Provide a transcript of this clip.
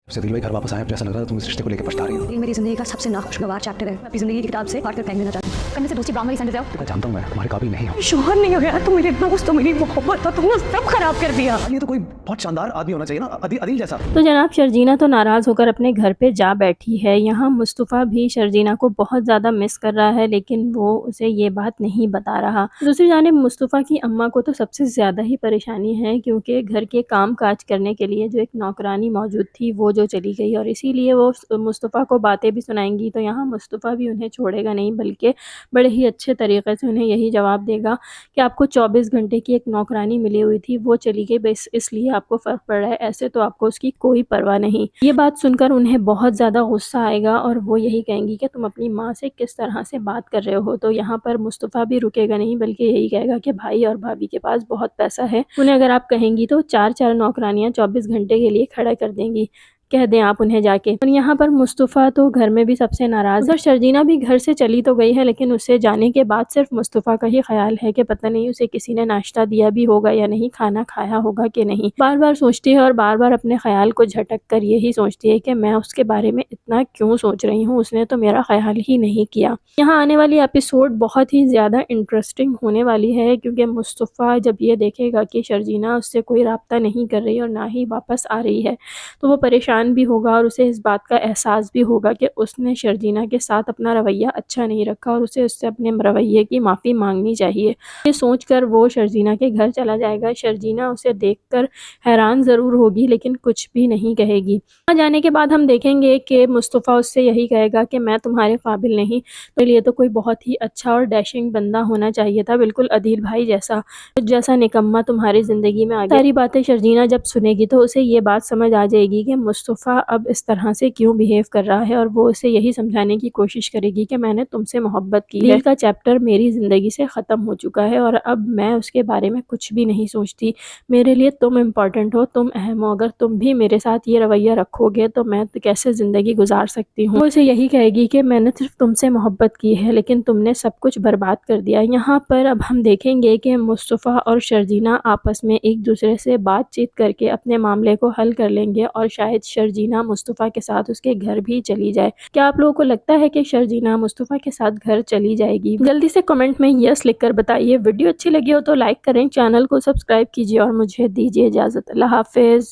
से दिल भाई घर वापस आए, अब जैसा लग रहा था तुम इस रिश्ते को लेकर पछता रही हो। ये मेरी जिंदगी का सबसे नाखुशगवार चैप्टर है। मैं अपनी जिंदगी की किताब से फाड़ कर फेंक देना चाहती हूँ। करने से दूसरी ब्राह्मण की सेंटेंस मैं जानता हूँ मैं तुम्हारे काबिल नहीं हूँ। शोहर नहीं हो गया तो मेरे दोस्त, तो मेरी मोहब्बत, तो तुमने सब खराब कर दिया। ये तो कोई बहुत शानदार आदमी होना चाहिए ना, अदिल जैसा। तो जनाब शर्जीना तो नाराज़ होकर अपने घर पे जा बैठी है। यहाँ मुस्तफ़ा भी शर्जीना को बहुत ज़्यादा मिस कर रहा है, लेकिन वो उसे ये बात नहीं बता रहा। दूसरी जानिब मुस्तफ़ा की अम्मा को तो सबसे ज़्यादा ही परेशानी है, क्योंकि घर के काम काज करने के लिए जो एक नौकरानी मौजूद थी वो जो चली गई, और इसीलिए वो मुस्तफ़ा को बातें भी सुनाएंगी तो यहाँ मुस्तफ़ा भी उन्हें छोड़ेगा नहीं, बल्कि बड़े ही अच्छे तरीके से उन्हें यही जवाब देगा कि आपको 24 घंटे की एक नौकरानी मिली हुई थी, वो चली गई, बस इसलिए आपको फ़र्क पड़ रहा है, ऐसे तो आपको उसकी कोई परवाह नहीं। ये बात सुनकर उन्हें बहुत ज़्यादा गुस्सा आएगा और वो यही कहेंगी कि तुम अपनी माँ से किस तरह से बात कर रहे हो। तो यहाँ पर मुस्तफ़ा भी रुकेगा नहीं, बल्कि यही कहेगा कि भाई और भाभी के पास बहुत पैसा है, उन्हें अगर आप कहेंगी तो 4-4 नौकरानियाँ 24 घंटे के लिए खड़ा कर देंगी, कह दें आप उन्हें जाके। और यहाँ पर मुस्तफ़ा तो घर में भी सबसे नाराज़ है। शर्जीना भी घर से चली तो गई है, लेकिन उससे जाने के बाद सिर्फ मुस्तफ़ा का ही ख्याल है कि पता नहीं उसे किसी ने नाश्ता दिया भी होगा या नहीं, खाना खाया होगा कि नहीं। बार बार सोचती है और बार बार अपने ख्याल को झटक कर यही सोचती है कि मैं उसके बारे में इतना क्यों सोच रही हूँ, उसने तो मेरा ख्याल ही नहीं किया। यहाँ आने वाली एपिसोड बहुत ही ज़्यादा इंटरेस्टिंग होने वाली है, क्योंकि मुस्तफ़ा जब ये देखेगा कि शर्जीना उससे कोई रब्ता नहीं कर रही और ना ही वापस आ रही है, तो वो परेशान भी होगा और उसे इस बात का एहसास भी होगा कि उसने शर्जीना के साथ अपना रवैया अच्छा नहीं रखा और उसे उससे अपने रवैये की माफ़ी मांगनी चाहिए। ये सोचकर वो शर्जीना के घर चला जाएगा। शर्जीना उसे देखकर हैरान ज़रूर होगी, लेकिन कुछ भी नहीं कहेगी। वहाँ जाने के बाद हम देखेंगे कि मुस्तफ़ा उससे यही कहेगा कि मैं तुम्हारे काबिल नहीं, तो लिए तो कोई बहुत ही अच्छा और डैशिंग बंदा होना चाहिए था, बिल्कुल अदील भाई जैसा निकम्मा तुम्हारी ज़िंदगी में आ गया। सारी बातें शर्जीना जब सुनेगी तो उसे ये बात समझ आ जाएगी कि मुस्तफ़ा अब इस तरह से क्यों बिहेव कर रहा है, और वो उसे यही समझाने की कोशिश करेगी कि मैंने तुमसे मोहब्बत की है, दिल का चैप्टर मेरी ज़िंदगी से ख़त्म हो चुका है और अब मैं उसके बारे में कुछ भी नहीं सोचती। मेरे लिए तुम इम्पॉर्टेंट हो, तुम अहम हो, अगर तुम भी मेरे साथ ये रवैया रखोगे तो मैं कैसे ज़िंदगी गुजार सकती हूँ। वो उसे यही कहेगी कि मैंने सिर्फ तुमसे मोहब्बत की है, लेकिन तुमने सब कुछ बर्बाद कर दिया। यहाँ पर अब हम देखेंगे कि मुस्तफ़ा और शर्जीना आपस में एक दूसरे से बातचीत करके अपने मामले को हल कर लेंगे और शायद शर्जीना मुस्तफ़ा के साथ उसके घर भी चली जाए। क्या आप लोगों को लगता है कि शर्जीना मुस्तफ़ा के साथ घर चली जाएगी? जल्दी से कमेंट में यस लिखकर बताइए। वीडियो अच्छी लगी हो तो लाइक करें, चैनल को सब्सक्राइब कीजिए और मुझे दीजिए इजाज़त। अल्लाह हाफिज़।